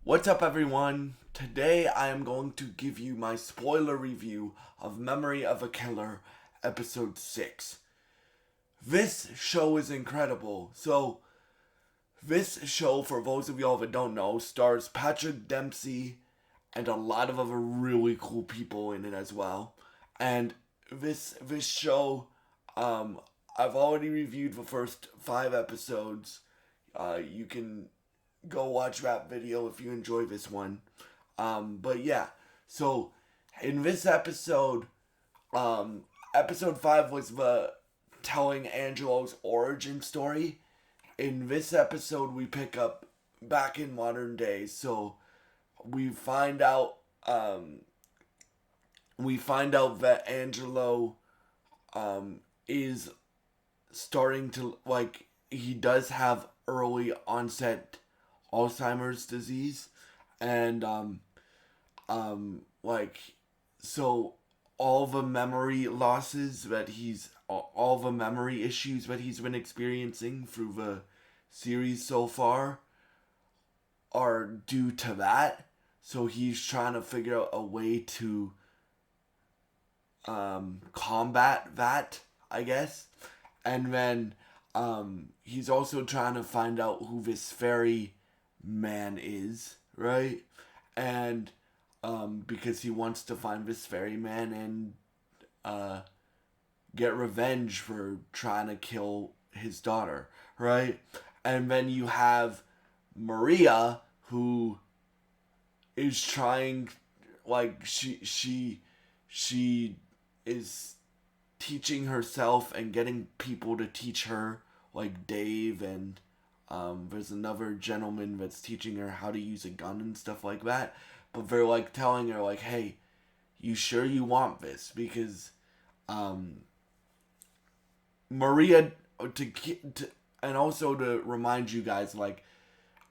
What's up, everyone? Today I am going to give you my spoiler review of Memory of a Killer, Episode 6. This show is incredible. This show, for those of y'all that don't know, stars Patrick Dempsey and a lot of other really cool people in it as well. And this show, I've already reviewed the first 5 episodes. You can go watch that video if you enjoy this one. But yeah, so in this episode, episode 5 was the telling Angelo's origin story. In this episode, we pick up back in modern days. So we find out, that Angelo, is starting to, he does have early onset Alzheimer's disease, and so all the memory losses that all the memory issues that he's been experiencing through the series so far are due to that. So he's trying to figure out a way to combat that, I guess. And then he's also trying to find out who this fairy man is, right? And because he wants to find this fairy man and get revenge for trying to kill his daughter, right? And then you have Maria, who is trying, she is teaching herself and getting people to teach her, like Dave, and there's another gentleman that's teaching her how to use a gun and stuff like that. But they're telling her, hey, you sure you want this? Because Maria, and also to remind you guys,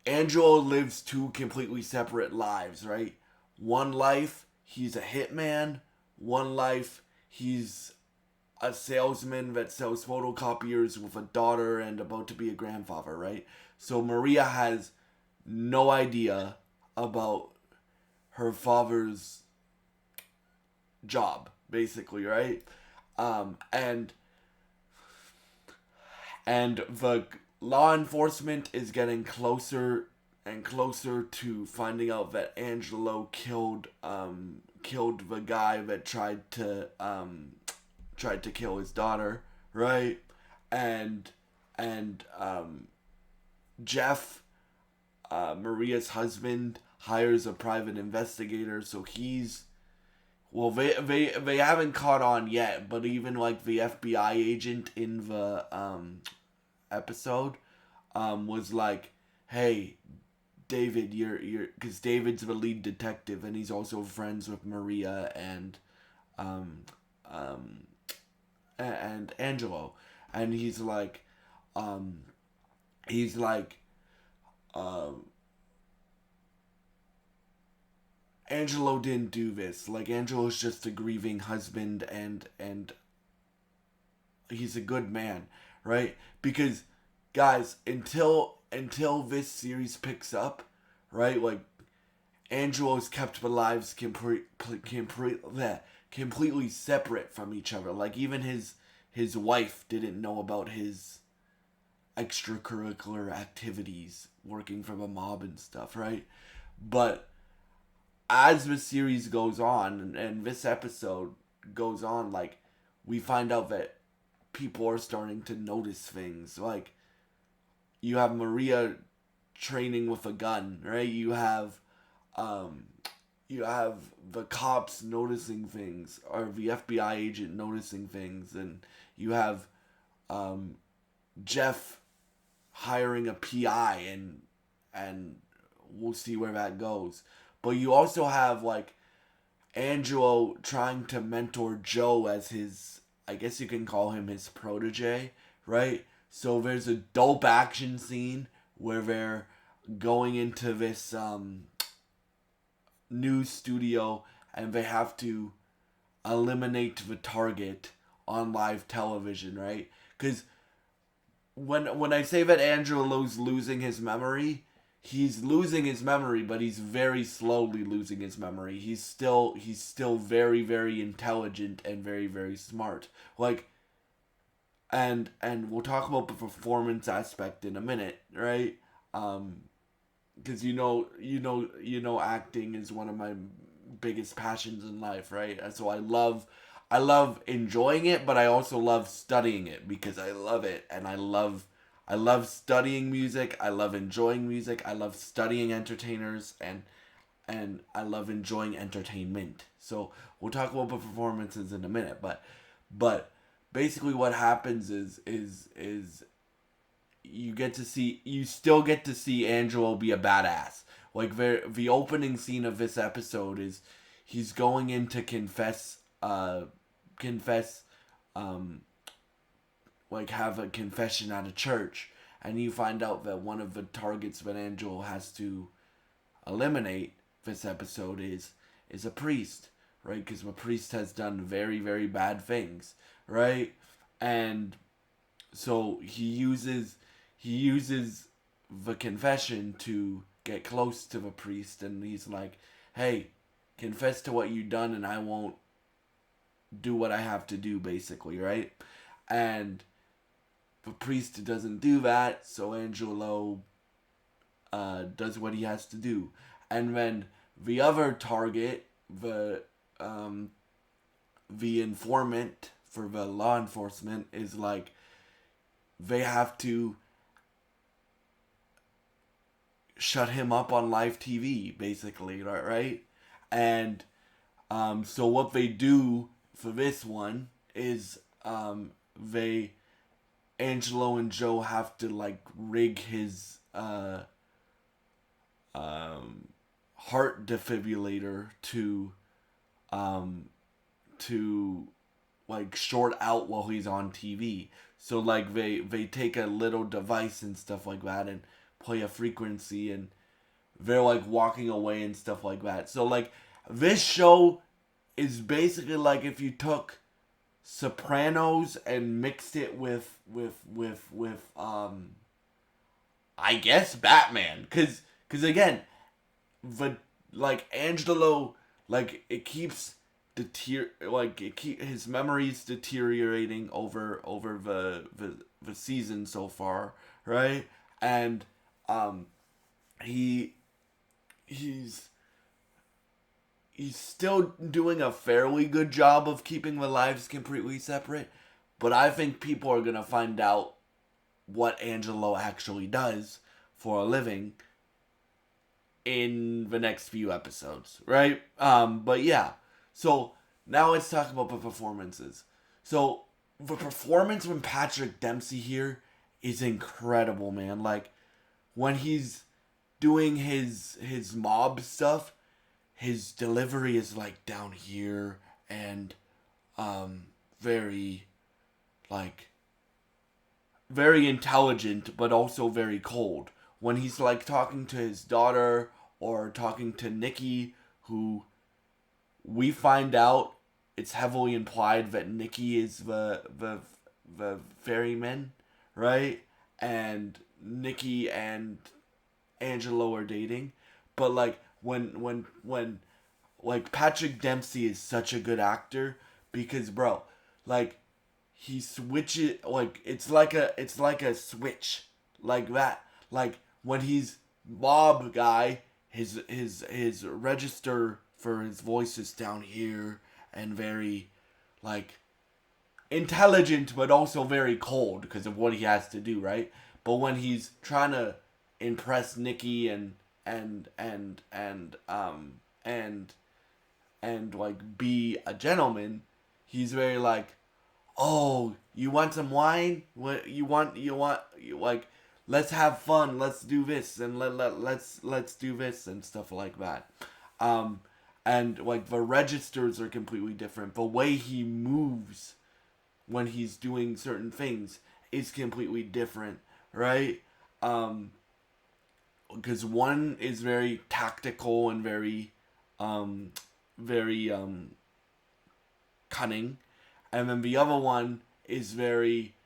Angelo lives two completely separate lives, right? One life, he's a hitman. One life, he's a salesman that sells photocopiers with a daughter and about to be a grandfather, right? So Maria has no idea about her father's job, basically, right? And the law enforcement is getting closer and closer to finding out that Angelo killed the guy that tried to kill his daughter, right? And Jeff, Maria's husband, hires a private investigator, so they haven't caught on yet, but even the FBI agent in the episode was like, hey, David, you're because David's the lead detective and he's also friends with Maria and Angelo, and he's like Angelo didn't do this. Angelo's just a grieving husband, and he's a good man, right? Because guys, until this series picks up, right? Angelo's kept the lives completely separate from each other. Even his wife didn't know about his extracurricular activities, working for the mob and stuff, right? But as the series goes on and this episode goes on, we find out that people are starting to notice things. You have Maria training with a gun, right? You have the cops noticing things, or the FBI agent noticing things, and you have Jeff hiring a PI, and we'll see where that goes. But you also have Angelo trying to mentor Joe as his, I guess you can call him his protege, right? So there's a dope action scene where they're going into this news studio and they have to eliminate the target on live television, right? Because when I say that Angelo's losing his memory, he's losing his memory, but he's very slowly losing his memory. He's still very, very intelligent and very, very smart. Like, and we'll talk about the performance aspect in a minute, right? Because acting is one of my biggest passions in life, right? And so I love enjoying it, but I also love studying it because I love it, and I love studying music. I love enjoying music. I love studying entertainers, and I love enjoying entertainment. So we'll talk about the performances in a minute, but basically what happens is you still get to see Angelo be a badass. Like the opening scene of this episode is he's going in to confess like have a confession at a church, and you find out that one of the targets that Angelo has to eliminate this episode is a priest, right? Because the priest has done very, very bad things, right? And so he uses the confession to get close to the priest, and he's like, hey, confess to what you've done and I won't do what I have to do, basically, right? And the priest doesn't do that, so Angelo does what he has to do. And then the other target, the informant for the law enforcement, is like, they have to shut him up on live TV, basically, right? And so what they do for this one is they Angelo and Joe have to like rig his heart defibrillator to like short out while he's on TV. So like they take a little device and stuff like that and play a frequency, and they're like walking away and stuff like that. So like this show is basically like if you took Sopranos and mixed it with I guess Batman, cuz again, the like Angelo, like it keeps his memories deteriorating over the season so far, right? And he he's still doing a fairly good job of keeping the lives completely separate, but I think people are gonna find out what Angelo actually does for a living in the next few episodes, right? But yeah, so now let's talk about the performances. So the performance from Patrick Dempsey here is incredible, man. Like when he's doing his mob stuff, his delivery is like down here and very like very intelligent but also very cold. When he's like talking to his daughter or talking to Nikki, who we find out it's heavily implied that Nikki is the ferryman, right? And Nikki and Angelo are dating, but like when like Patrick Dempsey is such a good actor because bro, like he switches, like it's like a switch like that. Like when he's mob guy, his register for his voice is down here and very like intelligent but also very cold because of what he has to do, right? But when he's trying to impress Nikki and and like be a gentleman, he's very like, oh, you want some wine? What you want? You like, let's have fun. Let's do this and let's do this and stuff like that. And like the registers are completely different. The way he moves when he's doing certain things is completely different, right? Because one is very tactical and very cunning, and then the other one is very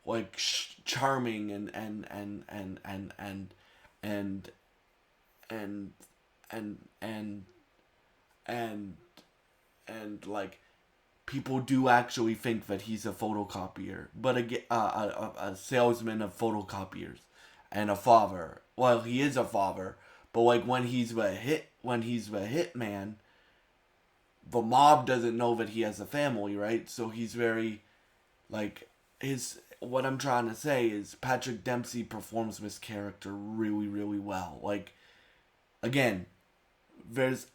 like charming and and and and and like people do actually think that he's a photocopier, but again, a salesman of photocopiers, and a father. Well, he is a father, but like when he's the hitman, the mob doesn't know that he has a family, right? So he's very like his. What I'm trying to say is Patrick Dempsey performs this character really, really well. Like again, there's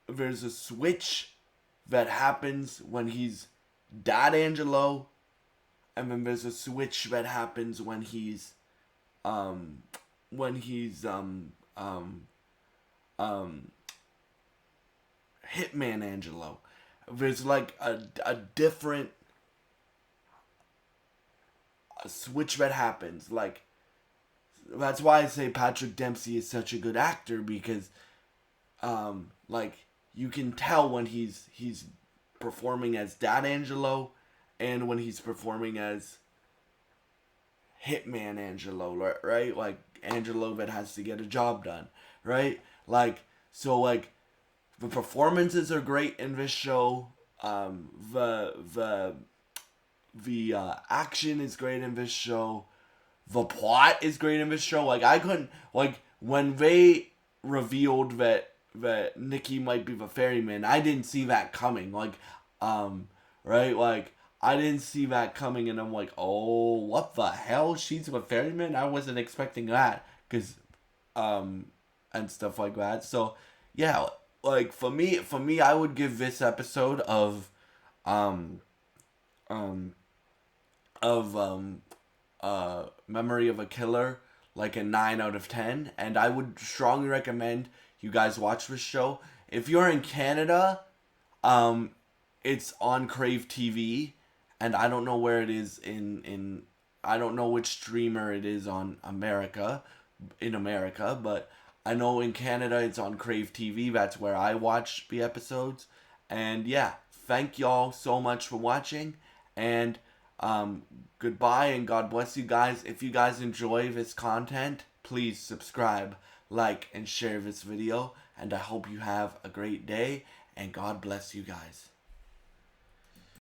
a switch that happens when he's Dad Angelo, and then there's a switch that happens when he's when he's Hitman Angelo. There's like a different switch that happens. Like that's why I say Patrick Dempsey is such a good actor, because like you can tell when he's performing as Dad Angelo and when he's performing as Hitman Angelo, right? Like Angelo that has to get a job done, right? Like so like the performances are great in this show. The action is great in this show. The plot is great in this show. Like I couldn't like when they revealed that Nikki might be the ferryman, I didn't see that coming. Like right? Like I didn't see that coming, and I'm like, oh, what the hell? She's the ferryman? I wasn't expecting that, cause and stuff like that. So yeah, like for me, I would give this episode um um of Memory of a Killer like a 9 out of 10, and I would strongly recommend you guys watch this show. If you're in Canada, it's on Crave TV, and I don't know where it is in I don't know which streamer it is on in America, but I know in Canada it's on Crave TV. That's where I watch the episodes. And yeah, thank y'all so much for watching, and goodbye and God bless you guys. If you guys enjoy this content, please subscribe, like, and share this video, and I hope you have a great day, and God bless you guys.